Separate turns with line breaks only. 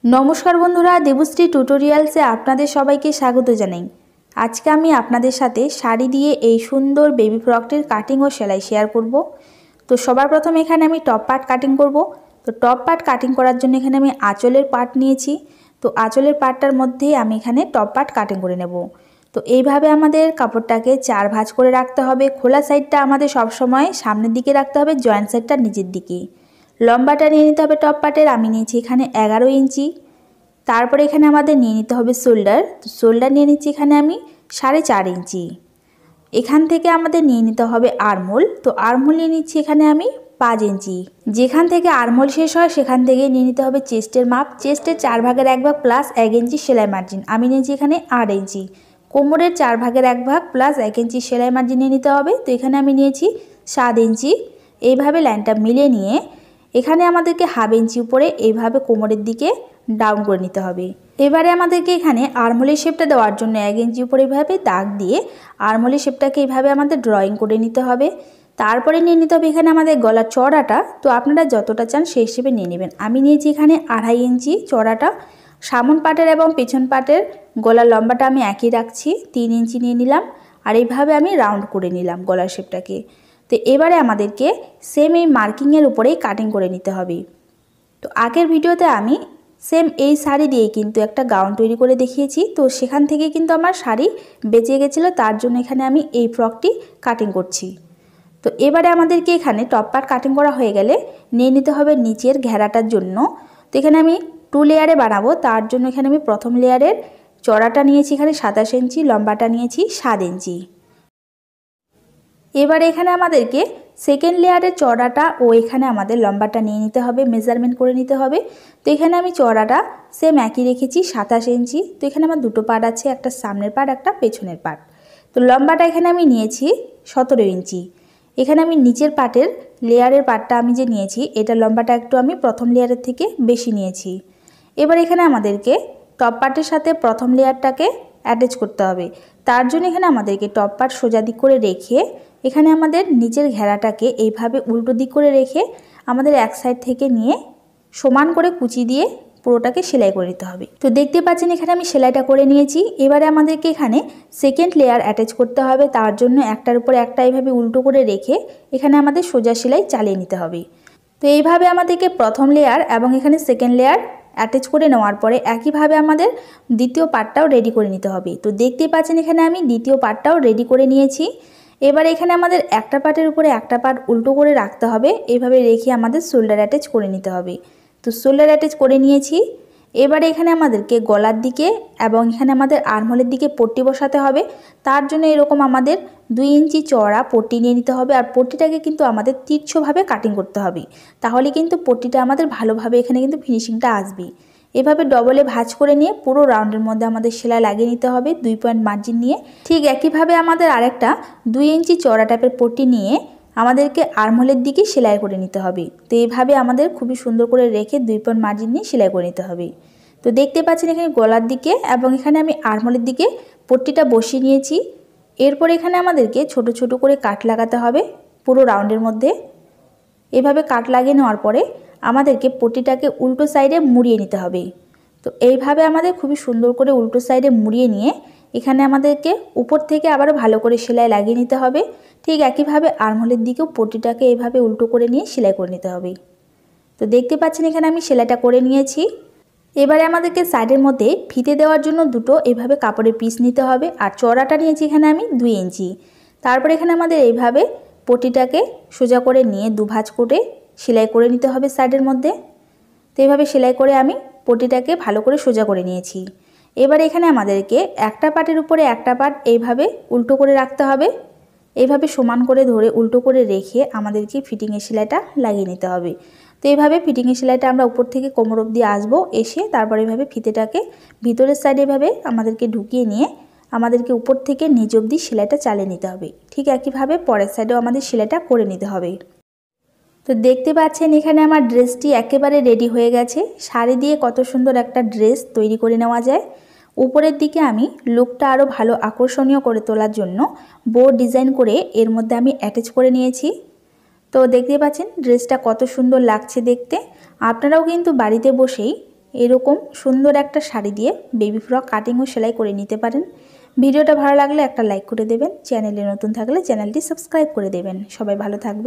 नमस्कार बंधुरा देवश्री टिউটোরিয়ালসে আপনাদের সবাইকে স্বাগত জানাই। আজকে আমি আপনাদের সাথে শাড়ি দিয়ে এই সুন্দর বেবি ফ্রকটির কাটিং ও সেলাই শেয়ার করব। তো সবার প্রথমে এখানে আমি টপ পার্ট কাটিং করব। তো টপ পার্ট কাটিং করার জন্য এখানে আমি আঁচলের পার্ট নিয়েছি। তো আঁচলের পার্টটার মধ্যেই আমি এখানে টপ পার্ট কাটিং করে নেব। তো এইভাবে আমাদের কাপড়টাকে চার ভাঁজ করে রাখতে হবে। খোলা সাইডটা আমাদের সব সময় সামনের দিকে রাখতে হবে, জয়েন্ট সাইডটা নিচের দিকে। লম্বাটা নিয়ে নিতে হবে টপ পার্টের, আমি নিয়েছি এখানে 11 ইঞ্চি। তারপরে এখানে আমাদের নিয়ে নিতে হবে শোল্ডার। তো শোল্ডার নিয়ে নিচ্ছি এখানে আমি 4.5 ইঞ্চি। এখান থেকে আমাদের নিয়ে নিতে হবে আর্মহোল। তো আর্মহোল নিয়ে নিচ্ছি এখানে আমি 5 ইঞ্চি। যেখান থেকে আর্মহোল শেষ হয় সেখান থেকে নিয়ে নিতে হবে চেস্টের মাপ। চেস্টের 4 ভাগের 1 ভাগ প্লাস 1 ইঞ্চি সেলাই মার্জিন, আমি নিয়েছি এখানে 8 ইঞ্চি। কোমরের 4 ভাগের 1 ভাগ প্লাস 1 ইঞ্চি সেলাই মার্জিন নিয়ে নিতে হবে। তো এখানে আমি নিয়েছি 7 ইঞ্চি। এইভাবে লাইনটা মিলিয়ে নিয়ে এখানে আমাদেরকে হাফ ইঞ্চি উপরে এইভাবে কোমরের দিকে ডাউন করে নিতে হবে। এবারে আমাদেরকে এখানে আর্মহোলের শেপটা দেওয়ার জন্য 1 ইঞ্চি উপরে এইভাবে দাগ দিয়ে আর্মহোলের শেপটাকে এইভাবে আমাদের ড্রয়িং করে নিতে হবে। তারপরে নিয়ে নিতে হবে এখানে আমাদের গলার চওড়াটা। তো আপনারা যতটা চান সেই হিসেবে নিয়ে নেবেন। আমি নিয়েছি এখানে 2.5 ইঞ্চি চওড়াটা। সামন পাটের এবং পেছন পাটের গলার লম্বাটা আমি একই রাখছি, 3 ইঞ্চি নিয়ে নিলাম। আর এইভাবে আমি রাউন্ড করে নিলাম গলার শেপটাকে। তো এবারে আমাদেরকে সেম এই মার্কিংয়ের উপরেই কাটিং করে নিতে হবে। তো আগের ভিডিওতে আমি সেম এই শাড়ি দিয়েই কিন্তু একটা গাউন তৈরি করে দেখিয়েছি। তো সেখান থেকে কিন্তু আমার শাড়ি বেঁচে গেছিলো, তার জন্য এখানে আমি এই ফ্রকটি কাটিং করছি। তো এবারে আমাদেরকে এখানে টপ পার্ট কাটিং করা হয়ে গেলে নিয়ে নিতে হবে নিচের ঘেরাটার জন্য। তো এখানে আমি 2 লেয়ারে বানাবো, তার জন্য এখানে আমি প্রথম লেয়ারের চড়াটা নিয়েছি এখানে 27 ইঞ্চি, লম্বাটা নিয়েছি 7 ইঞ্চি। এবার এখানে আমাদেরকে সেকেন্ড লেয়ারের চওড়াটা ও এখানে আমাদের লম্বাটা নিয়ে নিতে হবে, মেজারমেন্ট করে নিতে হবে। তো এখানে আমি চওড়াটা সেম একই রেখেছি 27 ইঞ্চি। তো এখানে আমার দুটো পার্ট আছে, একটা সামনের পার্ট একটা পেছনের পার্ট। তো লম্বাটা এখানে আমি নিয়েছি 17 ইঞ্চি। এখানে আমি নিচের পার্টের লেয়ারের পার্টটা আমি যে নিয়েছি এটা লম্বাটা একটু আমি প্রথম লেয়ারের থেকে বেশি নিয়েছি। এবার এখানে আমাদেরকে টপ পার্টের সাথে প্রথম লেয়ারটাকে অ্যাটাচ করতে হবে। তার জন্য এখানে আমাদেরকে টপ পার্ট সোজা দিক করে রেখে এখানে আমাদের নিচের ঘেরাটাকে এইভাবে উল্টো দিক করে রেখে আমাদের এক সাইড থেকে নিয়ে সমান করে কুচি দিয়ে পুরোটাকে সেলাই করে নিতে হবে। তো দেখতে পাচ্ছেন এখানে আমি সেলাইটা করে নিয়েছি। এবারে আমাদেরকে এখানে সেকেন্ড লেয়ার অ্যাটাচ করতে হবে। তার জন্য একটার উপরে একটা এইভাবে উল্টো করে রেখে এখানে আমাদের সোজা সেলাই চালিয়ে নিতে হবে। তো এইভাবে আমাদেরকে প্রথম লেয়ার এবং এখানে সেকেন্ড লেয়ার অ্যাটাচ করে নেওয়ার পরে একইভাবে আমাদের দ্বিতীয় পার্টটাও রেডি করে নিতে হবে। তো দেখতে পাচ্ছেন এখানে আমি দ্বিতীয় পার্টটাও রেডি করে নিয়েছি। এবার এখানে আমাদের একটা পার্টের উপরে একটা পার্ট উল্টো করে রাখতে হবে, এইভাবে রেখে আমাদের শোল্ডার অ্যাটাচ করে নিতে হবে। তো শোল্ডার অ্যাটাচ করে নিয়েছি। এবারে এখানে আমাদেরকে গলার দিকে এবং এখানে আমাদের আর্মহোলের দিকে পট্টি বসাতে হবে। তার জন্য এরকম আমাদের 2 ইঞ্চি চওড়া পট্টি নিয়ে নিতে হবে। আর পট্টিটাকে কিন্তু আমাদের তির্যভাবে কাটিং করতে হবে, তাহলে কিন্তু পট্টিটা আমাদের ভালোভাবে এখানে কিন্তু ফিনিশিংটা আসবে। এভাবে ডবলে ভাঁজ করে নিয়ে পুরো রাউন্ডের মধ্যে আমাদের সেলাই লাগিয়ে নিতে হবে 2 পয়েন্ট মার্জিন নিয়ে। ঠিক একইভাবে আমাদের আরেকটা 2 ইঞ্চি চওড়া টাইপের পট্টি নিয়ে আমাদেরকে আর্মহোলের দিকে সেলাই করে নিতে হবে। তো এইভাবে আমাদের খুবই সুন্দর করে রেখে 2 পয়েন্ট মার্জিন নিয়ে সেলাই করে নিতে হবে। তো দেখতে পাচ্ছেন এখানে গলার দিকে এবং এখানে আমি আর্মহোলের দিকে পট্টিটা বসিয়ে নিয়েছি। এরপর এখানে আমাদেরকে ছোট ছোট করে কাট লাগাতে হবে পুরো রাউন্ডের মধ্যে। এভাবে কাট লাগিয়ে নেওয়ার পরে আমাদেরকে পট্টিটাকে উল্টো সাইডে মুড়িয়ে নিতে হবে। তো এইভাবে আমাদের খুবই সুন্দর করে উল্টো সাইডে মুড়িয়ে নিয়ে এখানে আমাদেরকে উপর থেকে আবারও ভালো করে সেলাই লাগিয়ে নিতে হবে। ঠিক একইভাবে আর্মহোলের দিকেও পট্টিটাকে এইভাবে উল্টো করে নিয়ে সেলাই করে নিতে হবে। তো দেখতে পাচ্ছেন এখানে আমি সেলাইটা করে নিয়েছি। এবারে আমাদেরকে সাইডের মধ্যে ফিতে দেওয়ার জন্য দুটো এইভাবে কাপড়ের পিস নিতে হবে। আর চওড়াটা নিয়েছি এখানে আমি 2 ইঞ্চি। তারপর এখানে আমাদের এইভাবে পট্টিটাকে সোজা করে নিয়ে দুভাঁজ করে সেলাই করে নিতে হবে সাইডের মধ্যে। তো এইভাবে সেলাই করে আমি পট্টিটাকে ভালো করে সোজা করে নিয়েছি। এবার এখানে আমাদেরকে একটা পার্টের উপরে একটা পার্ট এইভাবে উল্টো করে রাখতে হবে। এইভাবে সমান করে ধরে উল্টো করে রেখে আমাদেরকে ফিটিংয়ের সেলাইটা লাগিয়ে নিতে হবে। তো এইভাবে ফিটিংয়ের সেলাইটা আমরা উপর থেকে কোমর অবধি আসবো, এসে তারপর এইভাবে ফিতেটাকে ভিতরের সাইডে এভাবে আমাদেরকে ঢুকিয়ে নিয়ে আমাদেরকে উপর থেকে নিচ অবধি সেলাইটা চালিয়ে নিতে হবে। ঠিক একইভাবে পরের সাইডেও আমাদের সেলাইটা করে নিতে হবে। তো দেখতে পাচ্ছেন এখানে আমার ড্রেসটি একেবারে রেডি হয়ে গেছে। শাড়ি দিয়ে কত সুন্দর একটা ড্রেস তৈরি করে নেওয়া যায়। উপরের দিকে আমি লুকটা আরও ভালো আকর্ষণীয় করে তোলার জন্য বো ডিজাইন করে এর মধ্যে আমি অ্যাটাচ করে নিয়েছি। তো দেখতে পাচ্ছেন ড্রেসটা কত সুন্দর লাগছে দেখতে। আপনারাও কিন্তু বাড়িতে বসেই এরকম সুন্দর একটা শাড়ি দিয়ে বেবি ফ্রক কাটিং ও সেলাই করে নিতে পারেন। ভিডিওটা ভালো লাগলে একটা লাইক করে দেবেন, চ্যানেলে নতুন থাকলে চ্যানেলটি সাবস্ক্রাইব করে দেবেন। সবাই ভালো থাকবেন।